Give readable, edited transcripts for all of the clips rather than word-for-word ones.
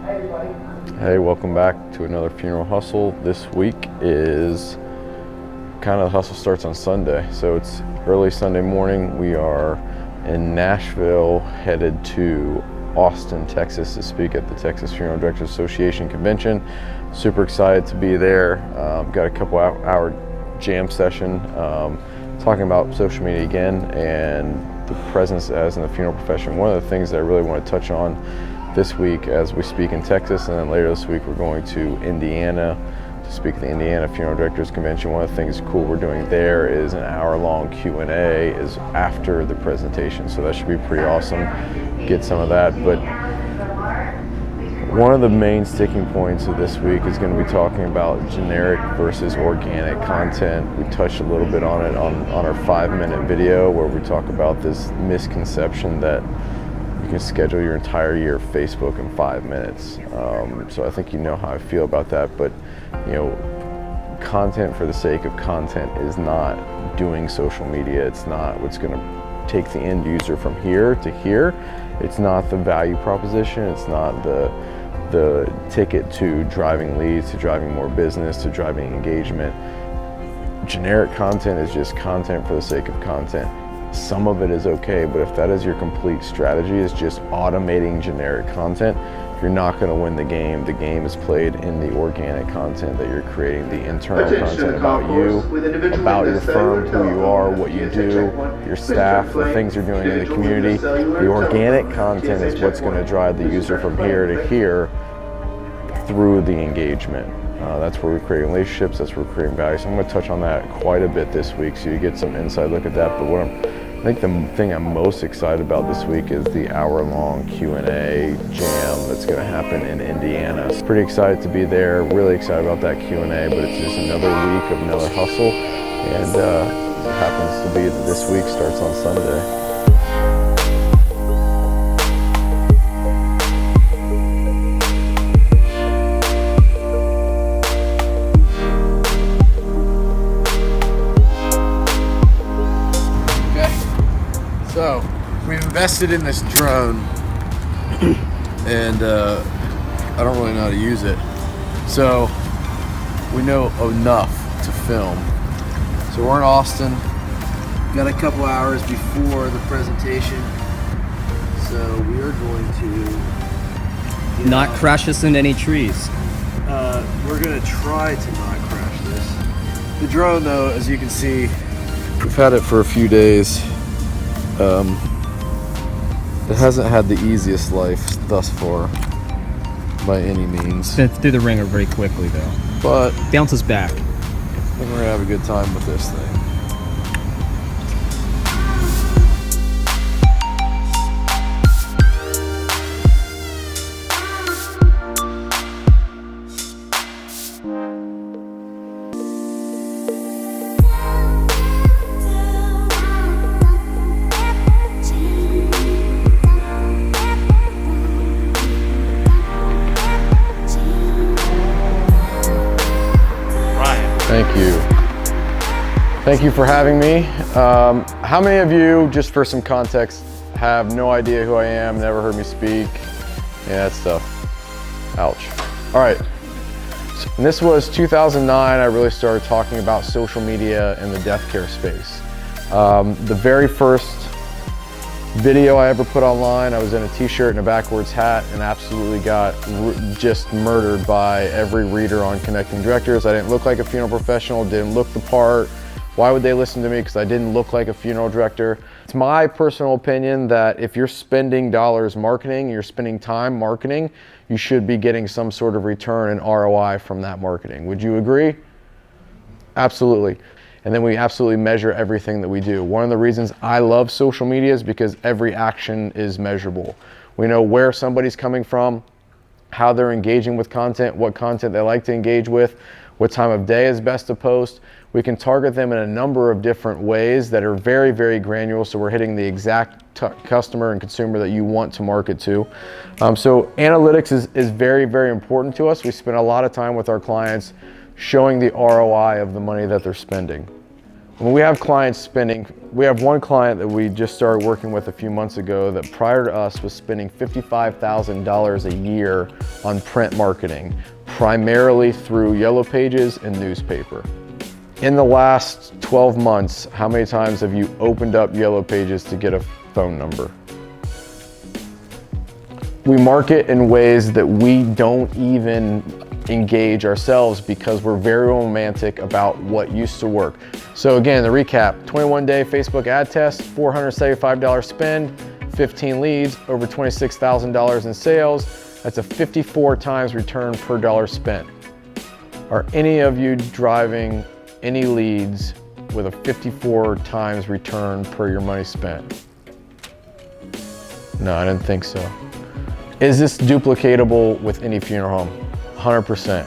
Hey, welcome back to another Funeral Hustle. This week is kind of the hustle starts on Sunday. So it's early Sunday morning. We are in Nashville, headed to Austin, Texas to speak at the Texas Funeral Directors Association convention. Super excited to be there. Got a couple hour jam session talking about social media again and the presence as in the funeral profession. One of the things that I really want to touch on this week as we speak in Texas, and then later this week we're going to Indiana to speak at the Indiana Funeral Directors Convention. One of the things cool we're doing there is an hour-long Q&A is after the presentation, so that should be pretty awesome. Get some of that. But one of the main sticking points of this week is going to be talking about generic versus organic content. We touched a little bit on it on our 5-minute video where we talk about this misconception that you can schedule your entire year of Facebook in 5 minutes. So I think you know how I feel about that, but you know, content for the sake of content is not doing social media. It's not what's going to take the end user from here to here. It's not the value proposition. It's not the ticket to driving leads, to driving more business, to driving engagement. Generic content is just content for the sake of content. Some of it is okay, but if that is your complete strategy, is just automating generic content, you're not going to win the game. The game is played in the organic content that you're creating, the internal content about you, about your firm, who you are, what you do, your staff, the things you're doing in the community. The organic content is what's going to drive the user from here to here through the engagement. That's where we're creating relationships, that's where we're creating value. So I'm going to touch on that quite a bit this week so you get some inside look at that. But I think the thing I'm most excited about this week is the hour-long Q&A jam that's going to happen in Indiana. So pretty excited to be there, really excited about that Q&A, but it's just another week of another hustle. And it happens to be that this week starts on Sunday. So, we've invested in this drone, and I don't really know how to use it. So, we know enough to film. So we're in Austin, got a couple hours before the presentation, so we are going to not crash this into any trees. We're going to try to not crash this. The drone, though, as you can see, we've had it for a few days. It hasn't had the easiest life thus far, by any means. Been through the ringer very quickly, though. But bounces back. I think we're gonna have a good time with this thing. Thank you. Thank you for having me. How many of you, just for some context, have no idea who I am, never heard me speak? Yeah, that stuff. Ouch. All right. So, and this was 2009, I really started talking about social media in the death care space. The very first video I ever put online, I was in a t-shirt and a backwards hat and absolutely got just murdered by every reader on Connecting Directors. I didn't look like a funeral professional, didn't look the part. Why would they listen to me? Because I didn't look like a funeral director. It's my personal opinion that if you're spending dollars marketing, you're spending time marketing, you should be getting some sort of return and ROI from that marketing. Would you agree? Absolutely. And then we absolutely measure everything that we do. One of the reasons I love social media is because every action is measurable. We know where somebody's coming from, how they're engaging with content, what content they like to engage with, what time of day is best to post. We can target them in a number of different ways that are very, very granular, so we're hitting the exact customer and consumer that you want to market to. So analytics is very, very important to us. We spend a lot of time with our clients showing the ROI of the money that they're spending. When we have clients spending, we have one client that we just started working with a few months ago that prior to us was spending $55,000 a year on print marketing, primarily through Yellow Pages and newspaper. In the last 12 months, how many times have you opened up Yellow Pages to get a phone number? We market in ways that we don't even engage ourselves because we're very romantic about what used to work. So again, the recap, 21-day Facebook ad test, $475 spend, 15 leads, over $26,000 in sales. That's a 54 times return per dollar spent. Are any of you driving any leads with a 54 times return per your money spent? No, I didn't think so. Is this duplicatable with any funeral home? 100%.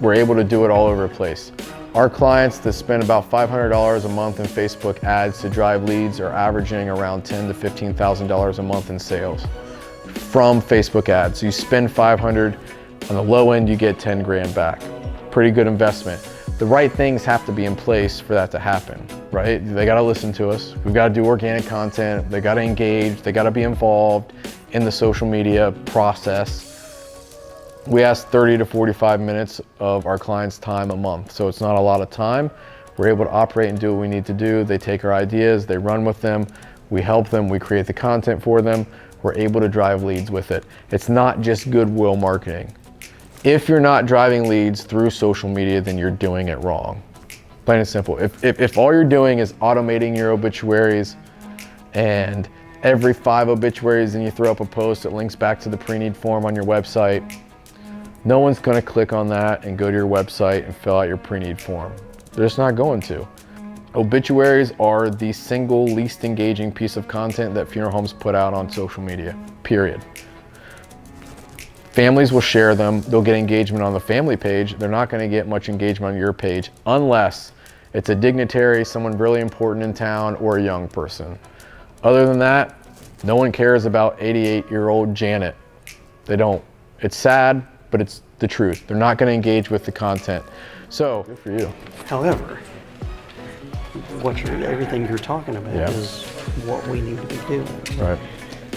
We're able to do it all over the place. Our clients that spend about $500 a month in Facebook ads to drive leads are averaging around $10,000 to $15,000 a month in sales from Facebook ads. So you spend 500, on the low end you get 10 grand back. Pretty good investment. The right things have to be in place for that to happen, right? They gotta listen to us. We've gotta do organic content. They gotta engage. They gotta be involved in the social media process. We ask 30 to 45 minutes of our clients' time a month. So it's not a lot of time. We're able to operate and do what we need to do. They take our ideas, they run with them. We help them, we create the content for them. We're able to drive leads with it. It's not just goodwill marketing. If you're not driving leads through social media, then you're doing it wrong. Plain and simple. If all you're doing is automating your obituaries and every 5 obituaries and you throw up a post that links back to the pre-need form on your website, no one's gonna click on that and go to your website and fill out your pre-need form. They're just not going to. Obituaries are the single least engaging piece of content that funeral homes put out on social media, period. Families will share them, they'll get engagement on the family page. They're not gonna get much engagement on your page unless it's a dignitary, someone really important in town, or a young person. Other than that, no one cares about 88-year-old Janet. They don't. It's sad, but it's the truth. They're not gonna engage with the content. So, good for you. However, everything you're talking about Yeah. is what we need to be doing. Right.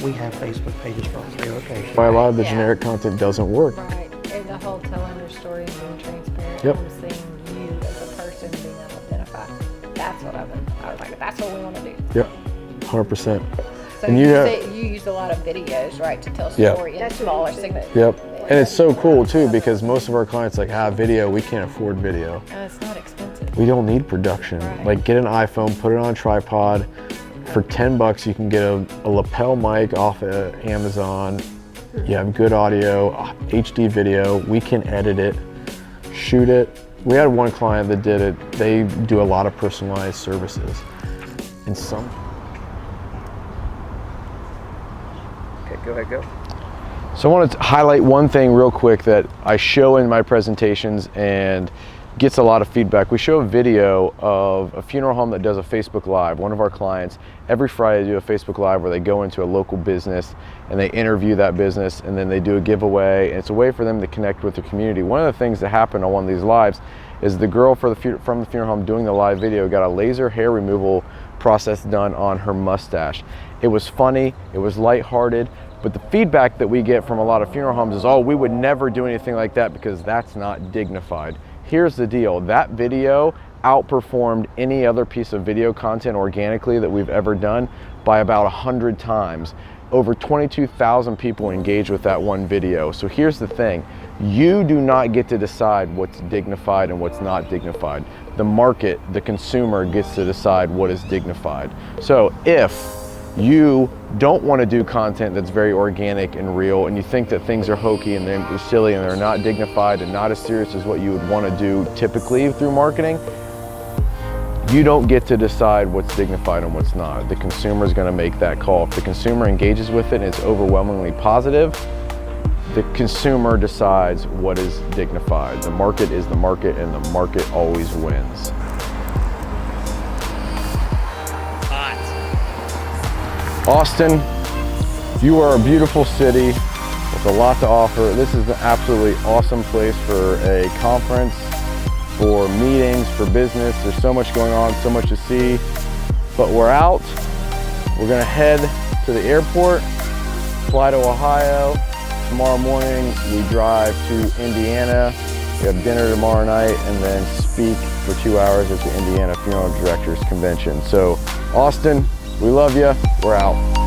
We have Facebook pages for all 3 locations. Why a lot of the Yeah. generic content doesn't work. Right, and the whole telling your story and being transparent, Yep. and seeing you as a person being able to identify. That's what I was like, that's what we want to do. Yep, 100%. So And you, you you use a lot of videos, right, to tell Yeah. story in smaller segments. Yep. And it's so cool too because most of our clients like have video, we can't afford video. It's not expensive. We don't need production. Right. Like get an iPhone, put it on a tripod. For $10 you can get a lapel mic off of Amazon. You have good audio, HD video. We can edit it, shoot it. We had one client that did it. They do a lot of personalized services. And some. Okay, go ahead, go. So I want to highlight one thing real quick that I show in my presentations and gets a lot of feedback. We show a video of a funeral home that does a Facebook Live. One of our clients, every Friday they do a Facebook Live where they go into a local business and they interview that business and then they do a giveaway. And it's a way for them to connect with the community. One of the things that happened on one of these lives is the girl from the funeral home doing the live video got a laser hair removal process done on her mustache. It was funny, it was lighthearted, but the feedback that we get from a lot of funeral homes is, oh, we would never do anything like that because that's not dignified. Here's the deal, that video outperformed any other piece of video content organically that we've ever done by about 100 times. Over 22,000 people engaged with that one video. So here's the thing, you do not get to decide what's dignified and what's not dignified. The market, the consumer gets to decide what is dignified. So if you don't want to do content that's very organic and real and you think that things are hokey and they're silly and they're not dignified and not as serious as what you would want to do typically through marketing, you don't get to decide what's dignified and what's not. The consumer is going to make that call. If the consumer engages with it and it's overwhelmingly positive, the consumer decides what is dignified. The market is the market and the market always wins. Austin, you are a beautiful city with a lot to offer. This is an absolutely awesome place for a conference, for meetings, for business. There's so much going on, so much to see, but we're out. We're gonna head to the airport, fly to Ohio. Tomorrow morning, we drive to Indiana. We have dinner tomorrow night and then speak for 2 hours at the Indiana Funeral Directors Convention. So Austin, we love you, we're out.